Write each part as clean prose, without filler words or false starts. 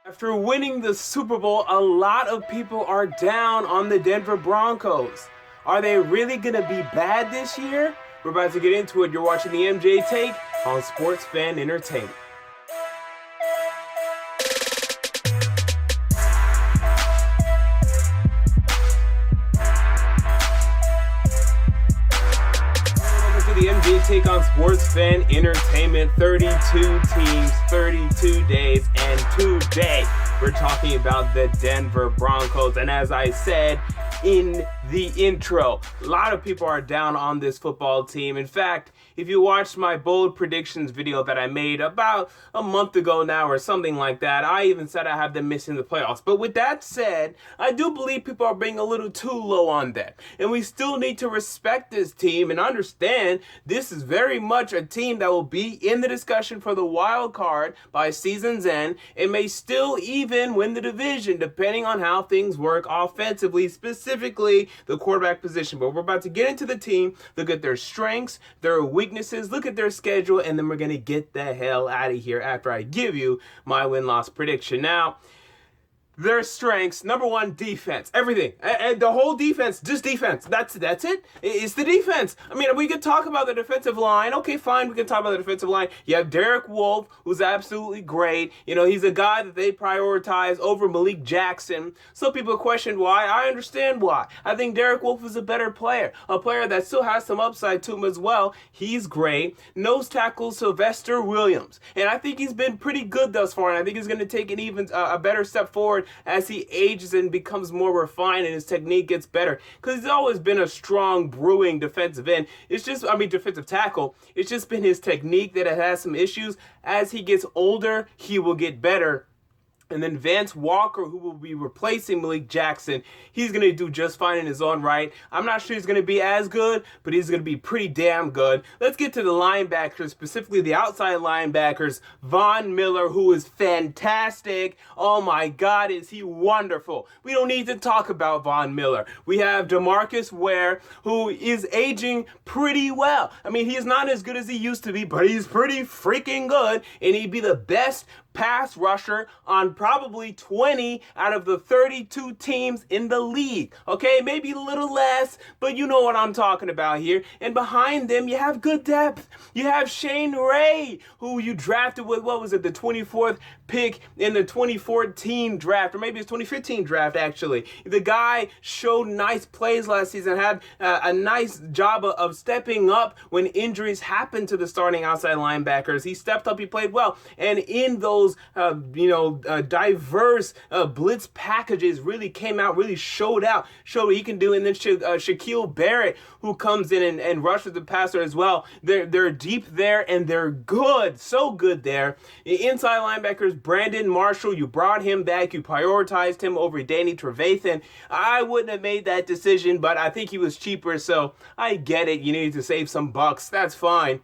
After winning the Super Bowl, a lot of people are down on the Denver Broncos. Are they really going to be bad this year? We're about to get into it. You're watching the MJ Take on Sports Fan Entertainment. Welcome to the MJ Take on Sports Fan Entertainment. 32 teams, 32 days, and today we're talking about the Denver Broncos. And as I said in the intro, a lot of people are down on this football team. In fact, if you watched my bold predictions video that I made about a month ago now or something like that, I even said I have them missing the playoffs. But with that said, I do believe people are being a little too low on them. And we still need to respect this team and understand this is very much a team that will be in the discussion for the wild card by season's end. It may still even win the division depending on how things work offensively, specifically the quarterback position. But we're about to get into the team, look at their strengths, their weaknesses, look at their schedule, and then we're going to get the hell out of here after I give you my win-loss prediction. Now, their strengths, number one, defense. Everything. And the whole defense, just defense. That's it. It's the defense. I mean, we could talk about the defensive line. Okay, fine, we can talk about the defensive line. You have Derek Wolfe, who's absolutely great. You know, he's a guy that they prioritize over Malik Jackson. Some people question why. I understand why. I think Derek Wolfe is a better player. A player that still has some upside to him as well. He's great. Nose tackle Sylvester Williams. And I think he's been pretty good thus far, and I think he's going to take an even a better step forward as he ages and becomes more refined and his technique gets better. Because he's always been a strong, brewing defensive end. Defensive tackle. It's just been his technique that has some issues. As he gets older, he will get better. And then Vance Walker, who will be replacing Malik Jackson, he's going to do just fine in his own right. I'm not sure he's going to be as good, but he's going to be pretty damn good. Let's get to the linebackers, specifically the outside linebackers. Von Miller, who is fantastic. Oh my God, is he wonderful. We don't need to talk about Von Miller. We have DeMarcus Ware, who is aging pretty well. I mean, he's not as good as he used to be, but he's pretty freaking good, and he'd be the best pass rusher on probably 20 out of the 32 teams in the league. Okay, maybe a little less, but you know what I'm talking about here. And behind them, you have good depth. You have Shane Ray, who you drafted with, the 24th pick in the 2014 draft, or maybe it's 2015 draft, actually. The guy showed nice plays last season, had a nice job of stepping up when injuries happened to the starting outside linebackers. He stepped up, he played well, and in those diverse blitz packages really came out, really showed what he can do. And then Shaquille Barrett, who comes in and rushes the passer as well. They're deep there and they're good, so good there. The inside linebackers, Brandon Marshall, you brought him back, you prioritized him over Danny Trevathan. I wouldn't have made that decision, but I think he was cheaper, so I get it. You needed to save some bucks, that's fine.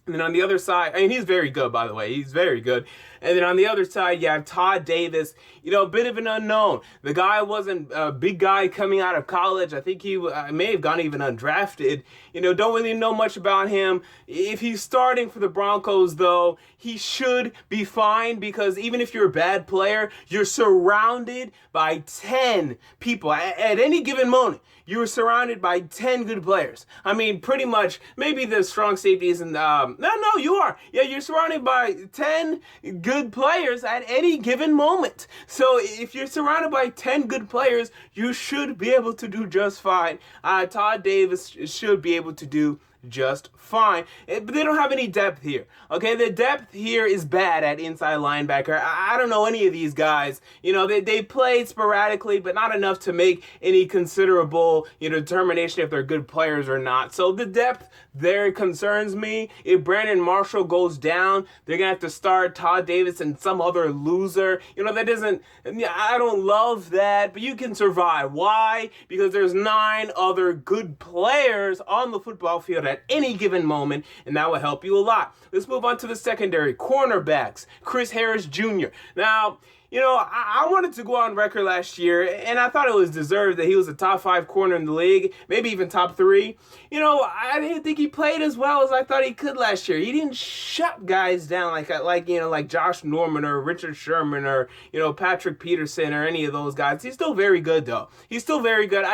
And then on the other side, I mean, he's very good, by the way. He's very good. And then on the other side, you have Todd Davis, a bit of an unknown. The guy wasn't a big guy coming out of college. I think he may have gone even undrafted. Don't really know much about him. If he's starting for the Broncos, though, he should be fine, because even if you're a bad player, you're surrounded by 10 people. At any given moment, you're surrounded by 10 good players. I mean, pretty much, maybe the strong safety isn't, no, you are. Yeah, you're surrounded by 10 good players at any given moment. So if you're surrounded by 10 good players, you should be able to do just fine. Todd Davis should be able to do just fine, but they don't have any depth here. Okay, the depth here is bad at inside linebacker. I don't know any of these guys. They played sporadically, but not enough to make any considerable determination if they're good players or not. So the depth there concerns me. If Brandon Marshall goes down, they're gonna have to start Todd Davis and some other loser. I don't love that, but you can survive. Why? Because there's 9 other good players on the football field at any given moment, and that will help you a lot. Let's move on to the secondary. Cornerbacks. Chris Harris Jr. Now, I wanted to go on record last year, and I thought it was deserved that he was a top 5 corner in the league, maybe even top 3. I didn't think he played as well as I thought he could last year. He didn't shut guys down like Josh Norman or Richard Sherman or, Patrick Peterson or any of those guys. He's still very good, though. He's still very good.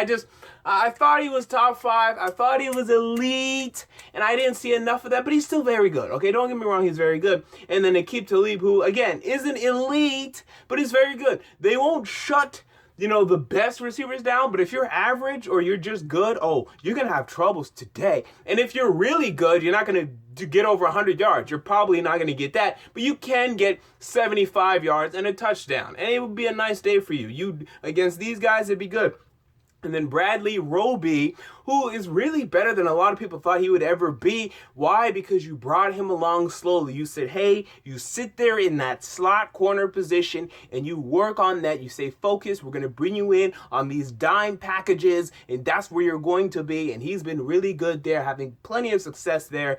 I thought he was top 5. I thought he was elite, and I didn't see enough of that, but he's still very good. Okay, don't get me wrong, he's very good. And then Aqib Talib, who, again, isn't elite, but he's very good. They won't shut the best receivers down, but if you're average or you're just good, you're going to have troubles today. And if you're really good, you're not going to get over 100 yards. You're probably not going to get that, but you can get 75 yards and a touchdown, and it would be a nice day for you. Against these guys, it'd be good. And then Bradley Roby, who is really better than a lot of people thought he would ever be. Why? Because you brought him along slowly. You said, hey, you sit there in that slot corner position and you work on that. You say, focus, we're going to bring you in on these dime packages, and that's where you're going to be. And he's been really good there, having plenty of success there.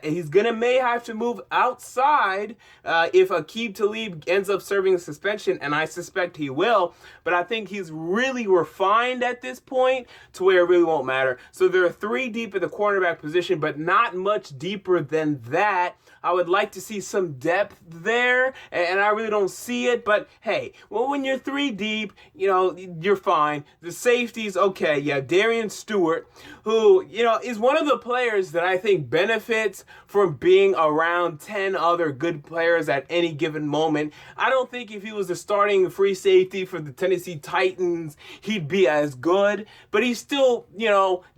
He's going to may have to move outside if Aqib Talib ends up serving a suspension, and I suspect he will. But I think he's really refined at this point to where it really won't matter. So there are 3 deep at the cornerback position, but not much deeper than that. I would like to see some depth there, and I really don't see it. But hey, when you're 3 deep, you're fine. The safeties, okay, yeah, Darian Stewart, who, is one of the players that I think benefits from being around 10 other good players at any given moment. I don't think if he was the starting free safety for the Tennessee Titans, he'd be as good, but he's still,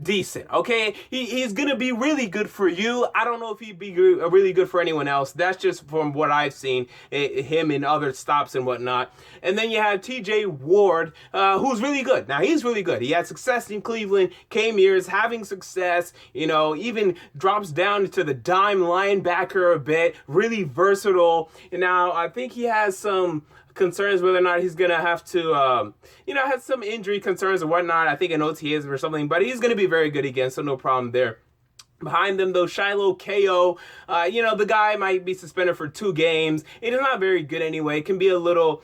decent, okay? He's going to be really good for you. I don't know if he'd be really good for anyone else. That's just from what I've seen, him in other stops and whatnot. And then you have TJ Ward, who's really good. Now, he's really good. He had success in Cleveland, came here, is having success, even drops down to the dime linebacker a bit, really versatile. And now, I think he has some concerns whether or not he's going to have to, have some injury concerns or whatnot. I think an OTAs or something, but he's going to be very good again, so no problem there. Behind them, though, Shiloh Ko, the guy might be suspended for 2 games. It is not very good anyway. Can be a little,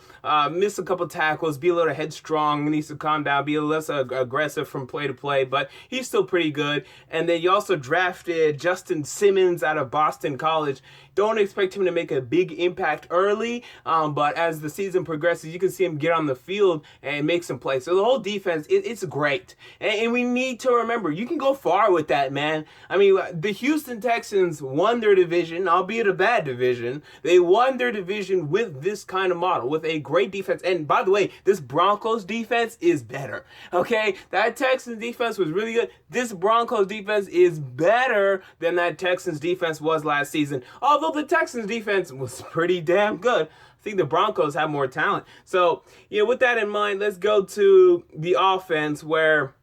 miss a couple tackles, be a little headstrong, needs to calm down, be a less aggressive from play to play, but he's still pretty good. And then you also drafted Justin Simmons out of Boston College. Don't expect him to make a big impact early, but as the season progresses, you can see him get on the field and make some plays. So the whole defense, it's great. And we need to remember, you can go far with that, man. I mean, the Houston Texans won their division, albeit a bad division. They won their division with this kind of model, with a great defense. And by the way, this Broncos defense is better, okay? That Texans defense was really good. This Broncos defense is better than that Texans defense was last season. Although the Texans defense was pretty damn good, I think the Broncos have more talent. So, with that in mind, let's go to the offense, where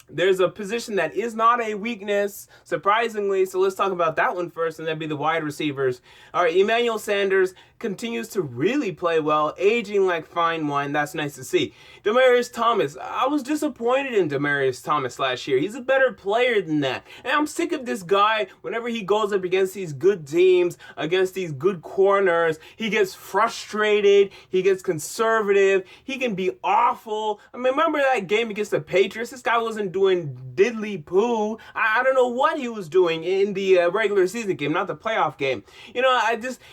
there's a position that is not a weakness, surprisingly. So let's talk about that one first, and that'd be the wide receivers. All right, Emmanuel Sanders continues to really play well, aging like fine wine. That's nice to see. Demaryius Thomas, I was disappointed in Demaryius Thomas last year. He's a better player than that. And I'm sick of this guy, whenever he goes up against these good teams, against these good corners, he gets frustrated, he gets conservative, he can be awful. I mean, remember that game against the Patriots? This guy wasn't doing diddly poo. I don't know what he was doing in the regular season game, not the playoff game.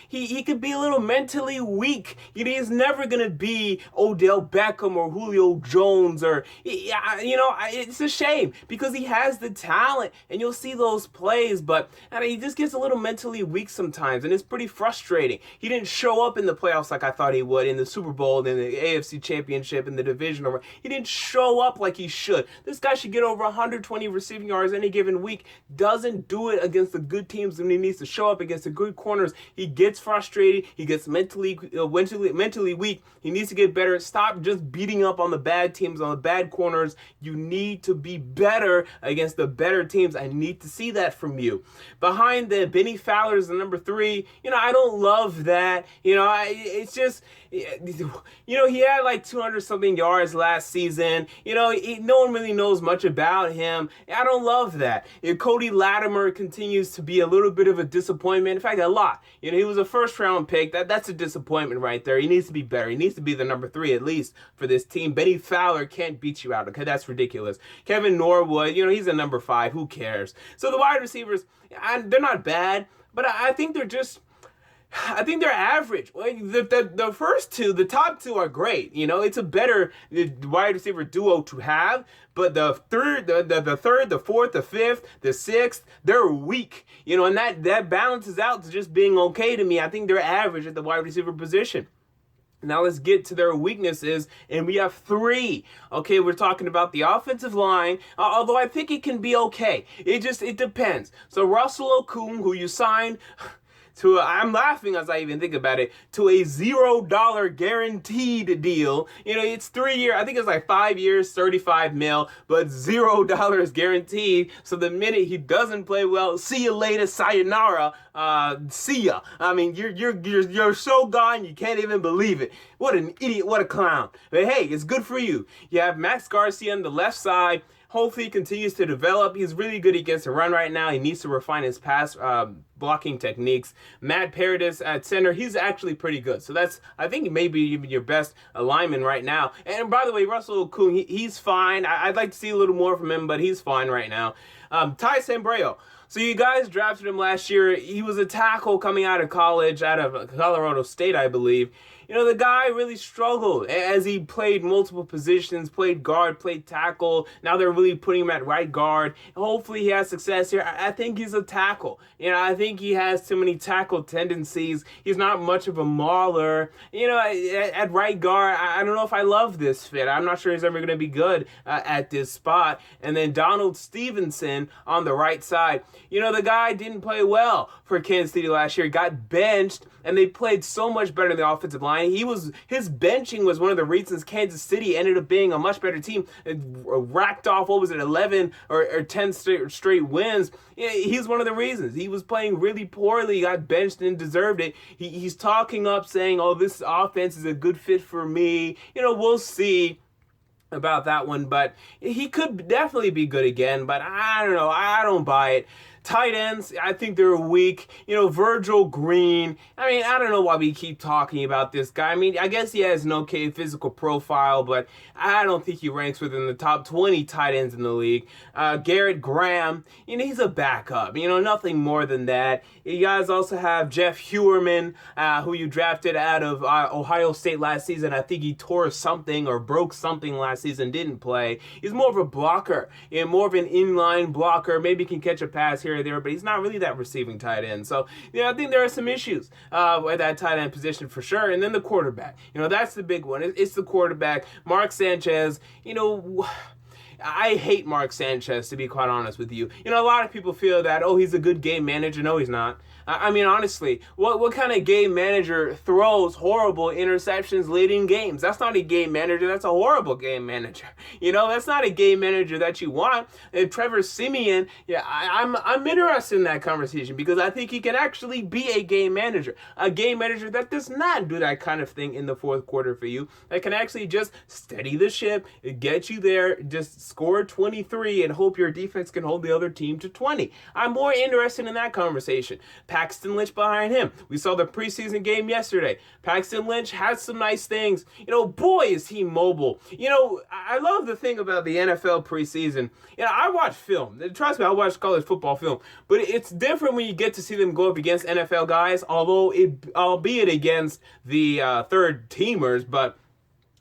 He could be a little mentally weak. He's never going to be Odell Beckham or Julio Jones it's a shame because he has the talent and you'll see those plays, but he just gets a little mentally weak sometimes, and it's pretty frustrating. He didn't show up in the playoffs like I thought he would, in the Super Bowl, in the AFC Championship, in the division. He didn't show up like he should. This guy should get over 120 receiving yards any given week. Doesn't do it against the good teams when he needs to show up against the good corners. He gets frustrated. He gets mentally weak. He needs to get better. Stop just beating up on the bad teams, on the bad corners. You need to be better against the better teams. I need to see that from you. Behind the Benny Fowler is the number 3. I don't love that. It's just, He had like 200 something yards last season. No one really knows much about him. I don't love that. Cody Latimer continues to be a little bit of a disappointment. In fact, a lot. He was a first round pick. That's a disappointment right there. He needs to be better. He needs to be the number 3 at least for this team. Benny Fowler can't beat you out. Okay, that's ridiculous. Kevin Norwood, he's a number 5. Who cares? So the wide receivers, they're not bad, but I think they're average. The first two, the top two are great. It's a better wide receiver duo to have. But the third, the fourth, the fifth, the sixth, they're weak. And that balances out to just being okay to me. I think they're average at the wide receiver position. Now let's get to their weaknesses, and we have 3. Okay, we're talking about the offensive line, although I think it can be okay. It depends. So Russell Okung, who you signed I'm laughing as I even think about it, to a $0 guaranteed deal. It's 3 years, I think it's like 5 years, 35 mil, but $0 guaranteed. So the minute he doesn't play well, see you later, sayonara, see ya. I mean, you're so gone, you can't even believe it. What an idiot, what a clown. But hey, it's good for you. You have Max Garcia on the left side. Hopefully he continues to develop. He's really good against the run right now. He needs to refine his pass blocking techniques. Matt Paradis at center, he's actually pretty good. So I think maybe even your best alignment right now. And by the way, Russell Okung, he's fine. I'd like to see a little more from him, but he's fine right now. Ty Sambrailo. So you guys drafted him last year. He was a tackle coming out of college, out of Colorado State, I believe. The guy really struggled as he played multiple positions, played guard, played tackle. Now they're really putting him at right guard. Hopefully he has success here. I think he's a tackle. I think he has too many tackle tendencies. He's not much of a mauler. At right guard, I don't know if I love this fit. I'm not sure he's ever going to be good at this spot. And then Donald Stevenson on the right side. The guy didn't play well for Kansas City last year. He got benched, and they played so much better in the offensive line. His benching was one of the reasons Kansas City ended up being a much better team. It racked off, 11 or 10 straight wins. He's one of the reasons. He was playing really poorly, got benched and deserved it. He's talking up saying, oh, this offense is a good fit for me. We'll see about that one, but he could definitely be good again, but I don't know. I don't buy it. Tight ends, I think they're weak. Virgil Green. I don't know why we keep talking about this guy. I guess he has an okay physical profile, but I don't think he ranks within the top 20 tight ends in the league. Garrett Graham, he's a backup. Nothing more than that. You guys also have Jeff Heuerman, who you drafted out of Ohio State last season. I think he tore something or broke something last season, didn't play. He's more of a blocker, more of an inline blocker. Maybe he can catch a pass here or there, but he's not really that receiving tight end. So, I think there are some issues with that tight end position for sure. And then the quarterback. That's the big one. It's the quarterback. Mark Sanchez, I hate Mark Sanchez, to be quite honest with you. A lot of people feel that, he's a good game manager. No, he's not. Honestly, what kind of game manager throws horrible interceptions late in games? That's not a game manager. That's a horrible game manager. That's not a game manager that you want. And Trevor Siemian, I'm interested in that conversation because I think he can actually be a game manager that does not do that kind of thing in the fourth quarter for you, that can actually just steady the ship, get you there, just score 23 and hope your defense can hold the other team to 20. I'm more interested in that conversation. Paxton Lynch behind him. We saw the preseason game yesterday. Paxton Lynch has some nice things. Boy, is he mobile. I love the thing about the NFL preseason. I watch film. Trust me, I watch college football film. But it's different when you get to see them go up against NFL guys, albeit against the third teamers, but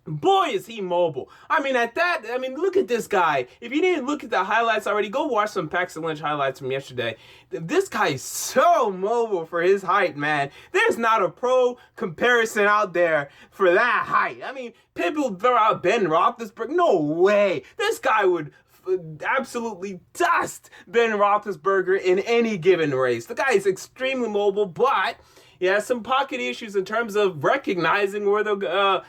boy, is he mobile. Look at this guy. If you didn't look at the highlights already, go watch some Paxton Lynch highlights from yesterday. This guy is so mobile for his height, man. There's not a pro comparison out there for that height. People throw out Ben Roethlisberger. No way. This guy would absolutely dust Ben Roethlisberger in any given race. The guy is extremely mobile, but he has some pocket issues in terms of recognizing where the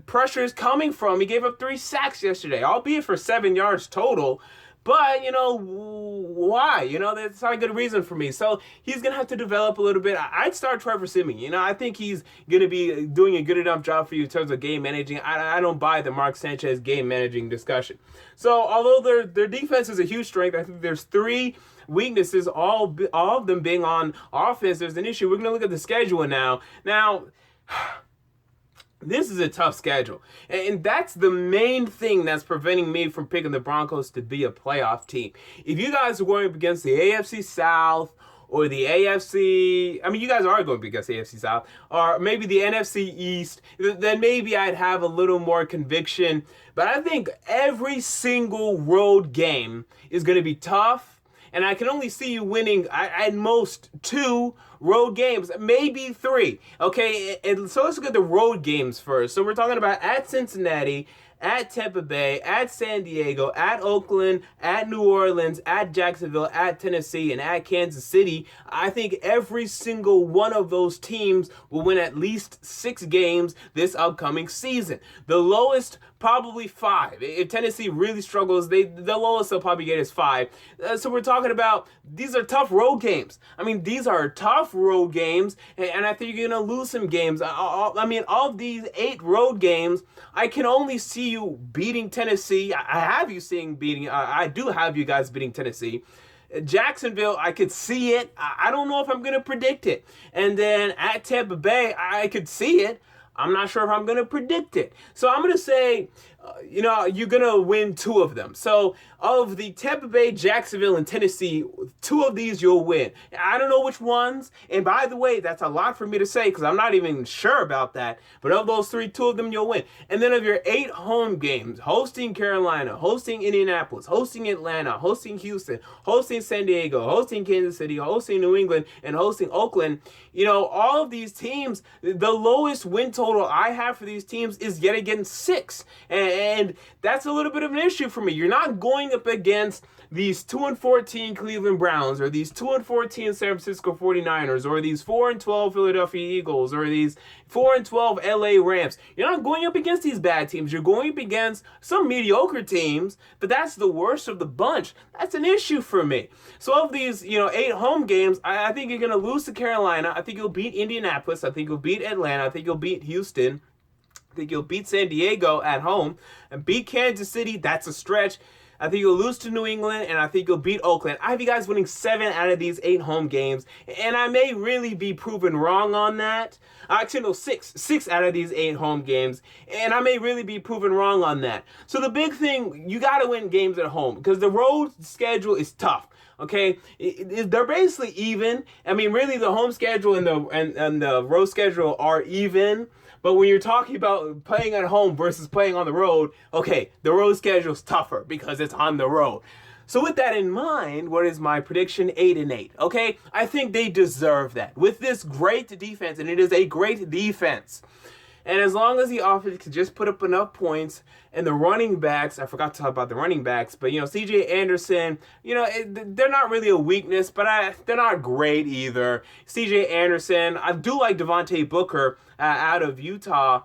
pressure is coming from. He gave up 3 sacks yesterday, albeit for 7 yards total. But, why? That's not a good reason for me. So he's going to have to develop a little bit. I'd start Trevor Siemian. I think he's going to be doing a good enough job for you in terms of game managing. I don't buy the Mark Sanchez game managing discussion. So although their defense is a huge strength, I think there's three weaknesses, all of them being on offense. There's an issue. We're going to look at the schedule now. Now, this is a tough schedule. And that's the main thing that's preventing me from picking the Broncos to be a playoff team. If you guys are going up against the AFC South or the AFC, you guys are going up against the AFC South, or maybe the NFC East, then maybe I'd have a little more conviction. But I think every single road game is going to be tough. And I can only see you winning at most 2 road games, maybe 3. Okay, and so let's look at the road games first. So we're talking about at Cincinnati, at Tampa Bay, at San Diego, at Oakland, at New Orleans, at Jacksonville, at Tennessee, and at Kansas City. I think every single one of those teams will win at least 6 games this upcoming season. The lowest, probably 5. If Tennessee really struggles, the lowest they'll probably get is 5. So we're talking about, these are tough road games. These are tough road games, and I think you're going to lose some games. All of these 8 road games, I can only see you beating Tennessee. I do have you guys beating Tennessee. Jacksonville, I could see it. I don't know if I'm going to predict it. And then at Tampa Bay, I could see it. I'm not sure if I'm going to predict it. So I'm going to say, you're going to win 2 of them. So of the Tampa Bay, Jacksonville, and Tennessee, 2 of these you'll win. I don't know which ones. And by the way, that's a lot for me to say because I'm not even sure about that. But of those 3, 2 of them you'll win. And then of your 8 home games, hosting Carolina, hosting Indianapolis, hosting Atlanta, hosting Houston, hosting San Diego, hosting Kansas City, hosting New England, and hosting Oakland, all of these teams, the lowest win total I have for these teams is yet again 6. And that's a little bit of an issue for me. You're not going up against these 2-14 Cleveland Browns, or these 2-14 San Francisco 49ers, or these 4-12 Philadelphia Eagles, or these 4-12 LA Rams. You're not going up against these bad teams. You're going up against some mediocre teams, but that's the worst of the bunch. That's an issue for me. So of these, 8 home games, I think you're going to lose to Carolina. I think you'll beat Indianapolis. I think you'll beat Atlanta. I think you'll beat Houston. I think you'll beat San Diego at home and beat Kansas City. That's a stretch. I think you'll lose to New England, and I think you'll beat Oakland. I have you guys winning 7 out of these 8 home games, and I may really be proven wrong on that. Actually, no, 6 out of these 8 home games, and I may really be proven wrong on that. So the big thing, you got to win games at home because the road schedule is tough. Okay, they're basically even. Really, the home schedule and the road schedule are even. But when you're talking about playing at home versus playing on the road, okay, the road schedule is tougher because it's on the road. So with that in mind, what is my prediction? 8-8. Okay, I think they deserve that with this great defense, and it is a great defense. And as long as the offense can just put up enough points, and the running backs, I forgot to talk about the running backs, but, C.J. Anderson, they're not really a weakness, but they're not great either. C.J. Anderson, I do like Devontae Booker out of Utah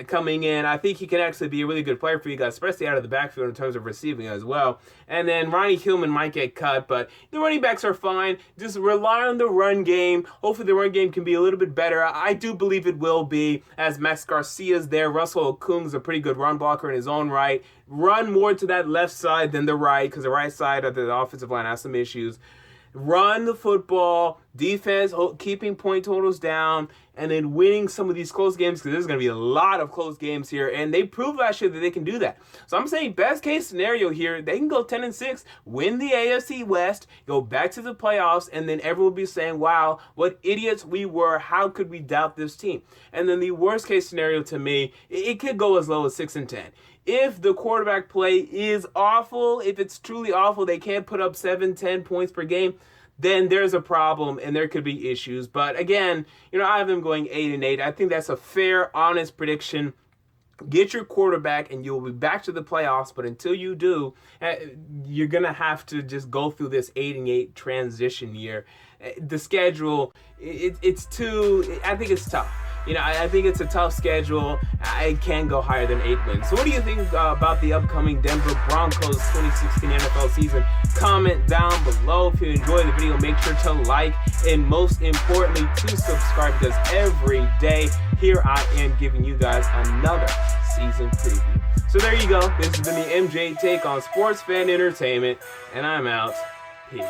coming in. I think he can actually be a really good player for you guys, especially out of the backfield in terms of receiving as well. And then Ronnie Hillman might get cut, but the running backs are fine. Just rely on the run game. Hopefully the run game can be a little bit better. I do believe it will be, as Max Garcia's there. Russell Okung's a pretty good run blocker in his own right. Run more to that left side than the right, because the right side of the offensive line has some issues. Run the football, defense, keeping point totals down, and then winning some of these close games, because there's going to be a lot of close games here, and they proved last year that they can do that. So I'm saying best case scenario here, they can go 10-6, win the AFC West, go back to the playoffs, and then everyone will be saying, wow, what idiots we were, how could we doubt this team? And then the worst case scenario to me, it could go as low as 6-10. If the quarterback play is awful, if it's truly awful, they can't put up 7-10 points per game, then there's a problem and there could be issues. But again, I have them going 8-8. I think that's a fair, honest prediction. Get your quarterback and you'll be back to the playoffs. But until you do, you're going to have to just go through this 8-8 transition year. The schedule, I think it's tough. I think it's a tough schedule. It can go higher than 8 wins. So what do you think about the upcoming Denver Broncos 2016 NFL season? Comment down below. If you enjoyed the video, make sure to like, and most importantly, to subscribe, because every day here I am giving you guys another season preview. So there you go. This has been the MJ Take on Sports Fan Entertainment, and I'm out. Peace.